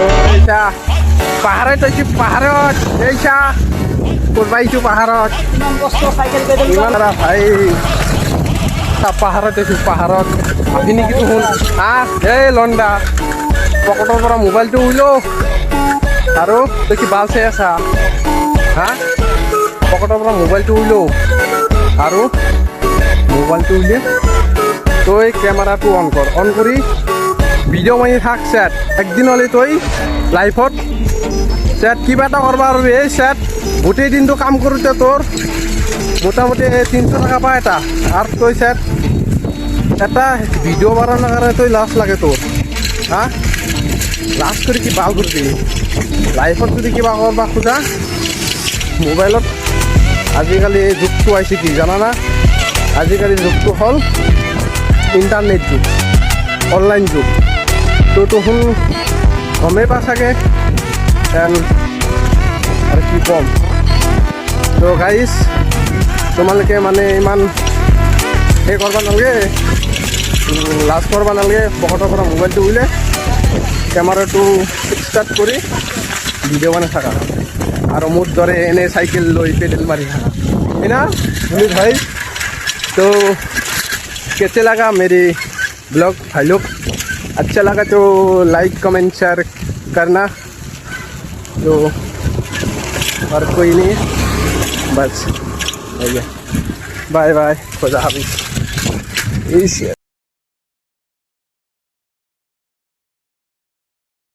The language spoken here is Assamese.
এইটা পাহাৰত আছি পাহাৰত এইছা কৰবাইছো পাহাৰত ইমান কষ্ট চাইকেল পেডেল ইমান আৰু ভাই পাহাৰত আছো পাহাৰত আহি নেকি দেখোন হা এই লণ্ডা পকেটৰ পৰা মোবাইলটো উইলো আৰু তই কি বাল চাই আছা হা পকেটৰ পৰা মোবাইলটো উইলো আৰু মোবাইলটো উলিয়াই তই কেমেৰাটো অন কৰ অন কৰি ভিডিঅ' মাৰি থাক চেট একদিন হ'লে তই লাইফত চেট কিবা এটা কৰবা আৰু এই চেট গোটেই দিনটো কাম কৰোঁতে তোৰ মোটামুটি 300 টাকা পায় এটা আৰু তই চেট এটা ভিডিঅ' বনাবৰ কাৰণে তই লাজ লাগে তোৰ হা লাজ কৰি কি ভাল কৰিবি লাইফত যদি কিবা কৰবা খোজা মোবাইলত আজিকালি যুগটো আহিছে কি জানানা আজিকালি যুগটো হ'ল ইণ্টাৰনেট যুগ অনলাইন যুগ তো তখন গমেই পা চাগে আৰু কি ক'ম তো গাইজ তোমালোকে মানে ইমান সেই কৰিব নালাগে লাজ কৰিব নালাগে পকেটৰ পৰা মোবাইলটো উলিয়াই কেমেৰাটো ষ্টাৰ্ট কৰি ভিডিঅ' বনাই থাকা আৰু মোৰ দৰে এনে চাইকেল লৈ পেডেল মাৰি থাকা है ना सुमित भाई तो कैसे लगा मेरी ब्लॉग भाई लोग अच्छा लगा तो लाइक कमेंट शेयर करना तो और कोई नहीं बस हो गया बाय बाय खुदा हाफिज़।